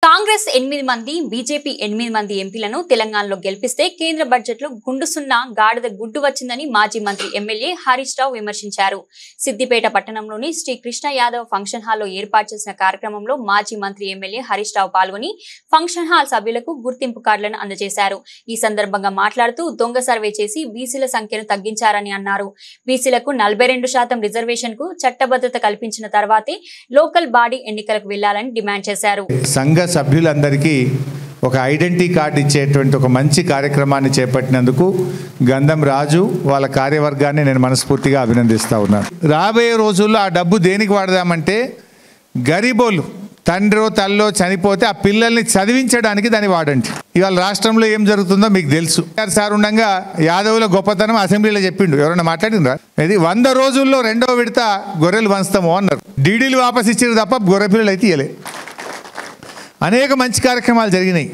కాంగ్రెస్ 8 మంది బీజేపీ 8 మంది ఎంపీలను తెలంగాణలో గెలిపిస్తే కేంద్ర బడ్జెట్లో గుండు సున్నా గాడిద గుడ్డు వచ్చిందని మాజీ మంత్రి ఎమ్మెల్యే హరీష్ రావు విమర్శించారు. సిద్దిపేట పట్టణంలోని శ్రీ కృష్ణ యాదవ్ ఫంక్షన్ హాల్లో ఏర్పాటు చేసిన కార్యక్రమంలో మాజీ మంత్రి ఎమ్మెల్యే హరీష్ రావు పాల్గొని ఫంక్షన్ హాల్ సభ్యులకు గుర్తింపు కార్డులను అందజేశారు. ఈ సందర్భంగా మాట్లాడుతూ దొంగ సర్వే చేసి బీసీల సంఖ్యను తగ్గించారని అన్నారు. బీసీలకు 42% రిజర్వేషన్ కు చట్టబద్ధత కల్పించిన తర్వాతే లోకల్ బాడీ ఎన్నికలకు వెళ్లాలని డిమాండ్ చేశారు. సంఘ సభ్యులందరికీ ఒక ఐడెంటిటీ కార్డు ఇచ్చేటువంటి ఒక మంచి కార్యక్రమాన్ని చేపట్టినందుకు గంధం రాజు వాళ్ళ కార్యవర్గాన్ని నేను మనస్ఫూర్తిగా అభినందిస్తూ ఉన్నాను. రాబోయే రోజుల్లో ఆ డబ్బు దేనికి వాడదామంటే గరీబోళ్ళు తండ్రో తల్లో చనిపోతే ఆ పిల్లల్ని చదివించడానికి దాన్ని వాడండి. ఇవాళ రాష్ట్రంలో ఏం జరుగుతుందో మీకు తెలుసు. సార్ ఉండగా యాదవుల గొప్పతనం అసెంబ్లీలో చెప్పిండు. ఎవరన్నా మాట్లాడిండ్రా? ఇది 100 రోజుల్లో 2వ విడత గొర్రెలు పంచుతాము అన్నారు. డీడీలు వాపస్ ఇచ్చారు తప్ప గొర్రె పిల్లలు అయితే ఇవ్వలే. అనేక మంచి కార్యక్రమాలు జరిగినాయి.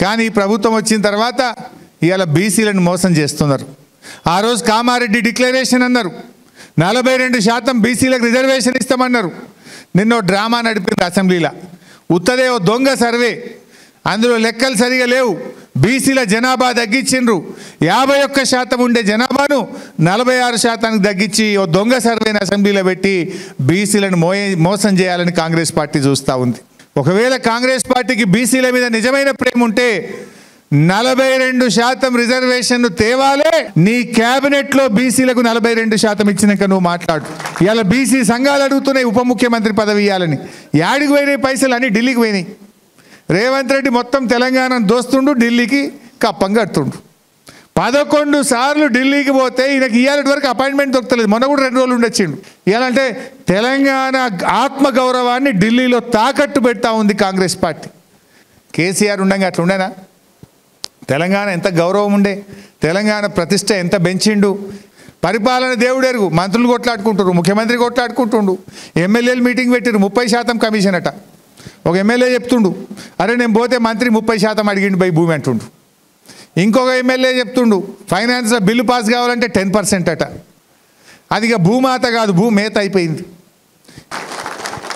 కానీ ప్రభుత్వం వచ్చిన తర్వాత ఇవాళ బీసీలను మోసం చేస్తున్నారు. ఆ రోజు కామారెడ్డి డిక్లరేషన్ అన్నారు, 42% బీసీలకు రిజర్వేషన్ ఇస్తామన్నారు. నిన్న డ్రామా నడిపింది అసెంబ్లీలో. ఉత్తదే ఓ దొంగ సర్వే, అందులో లెక్కలు సరిగా లేవు. బీసీల జనాభా తగ్గించిండ్రు. 51% ఉండే జనాభాను 46% తగ్గించి ఓ దొంగ సర్వేని అసెంబ్లీలో పెట్టి బీసీలను మోసం చేయాలని కాంగ్రెస్ పార్టీ చూస్తూ ఉంది. ఒకవేళ కాంగ్రెస్ పార్టీకి బీసీల మీద నిజమైన ప్రేమ ఉంటే 42% రిజర్వేషన్ తేవాలే. నీ క్యాబినెట్లో బీసీలకు 42% ఇచ్చినాక నువ్వు మాట్లాడు. ఇలా బీసీ సంఘాలు అడుగుతున్నాయి ఉప ముఖ్యమంత్రి పదవి ఇవ్వాలని. యాడికి పోయినాయి పైసలు అని? ఢిల్లీకి పోయినాయి. రేవంత్ రెడ్డి మొత్తం తెలంగాణను దోస్తుండు, ఢిల్లీకి కప్పం కడుతుండు. 11 సార్లు ఢిల్లీకి పోతే ఈయనకి ఇవాళ వరకు అపాయింట్మెంట్ దొరకలేదు. మొన్న కూడా 2 రోజులు ఉండొచ్చిండు. ఇవాళంటే తెలంగాణ ఆత్మగౌరవాన్ని ఢిల్లీలో తాకట్టు పెడతా ఉంది కాంగ్రెస్ పార్టీ. కేసీఆర్ ఉండగా అట్లా ఉండేనా? తెలంగాణ ఎంత గౌరవం ఉండే, తెలంగాణ ప్రతిష్ట ఎంత పెంచిండు. పరిపాలన దేవుడెరుగు. మంత్రులు కొట్లాడుకుంటున్నారు, ముఖ్యమంత్రి కొట్లాడుకుంటుండు, ఎమ్మెల్యేలు మీటింగ్ పెట్టిరు. 30% కమిషన్ అట. ఒక ఎమ్మెల్యే చెప్తుండు, అరే నేను పోతే మంత్రి 30% అడిగిండు బై భూమి అంటుండు. ఇంకొక ఎమ్మెల్యే చెప్తుండు, ఫైనాన్స్లో బిల్లు పాస్ కావాలంటే 10% అట. అది ఇక భూమాత కాదు, భూమేత అయిపోయింది.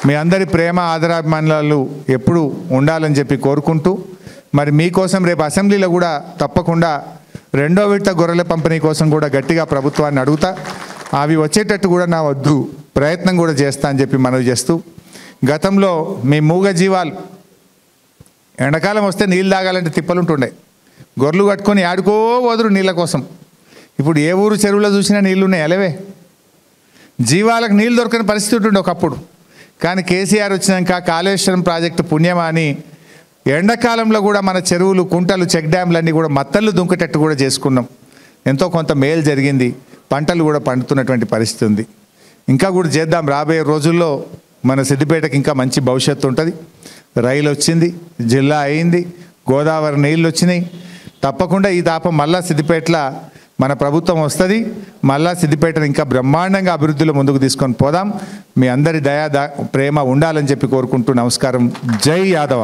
మీ అందరి ప్రేమ ఆదరాభిమానాలు ఎప్పుడు ఉండాలని చెప్పి కోరుకుంటూ, మరి మీకోసం రేపు అసెంబ్లీలో కూడా తప్పకుండా 2వ విడత గొర్రెల పంపిణీ కోసం కూడా గట్టిగా ప్రభుత్వాన్ని అడుగుతా. అవి వచ్చేటట్టు కూడా నా వద్దు ప్రయత్నం కూడా చేస్తా అని చెప్పి మనవి చేస్తూ, గతంలో మీ మూగ జీవాలు ఎండాకాలం వస్తే నీళ్ళు తాగాలంటే తిప్పలుంటుండే. గొర్రెలు కట్టుకొని ఆడుకో వదురు నీళ్ళ కోసం. ఇప్పుడు ఏ ఊరు చెరువులో చూసినా నీళ్ళు ఉన్నాయి. అలవే జీవాలకు నీళ్ళు దొరకని పరిస్థితి ఉంటుండే ఒకప్పుడు. కానీ కేసీఆర్ వచ్చినాక కాళేశ్వరం ప్రాజెక్టు పుణ్యమా అని ఎండాకాలంలో కూడా మన చెరువులు, కుంటలు, చెక్ డ్యామ్లన్నీ కూడా మత్తళ్ళు దుంకేటట్టు కూడా చేసుకున్నాం. ఎంతో కొంత మేలు జరిగింది. పంటలు కూడా పండుతున్నటువంటి పరిస్థితి ఉంది. ఇంకా కూడా చేద్దాం. రాబోయే రోజుల్లో మన సిద్దిపేటకి ఇంకా మంచి భవిష్యత్తు ఉంటుంది. రైలు వచ్చింది, జిల్లా అయింది, గోదావరి నీళ్ళు వచ్చినాయి. తప్పకుండా ఈ తాపం మళ్ళా సిద్దిపేటలో మన ప్రభుత్వం వస్తుంది. మళ్ళా సిద్దిపేటను ఇంకా బ్రహ్మాండంగా అభివృద్ధిలో ముందుకు తీసుకొని పోదాం. మీ అందరి దయా ప్రేమ ఉండాలని చెప్పి కోరుకుంటూ నమస్కారం. జై యాదవ.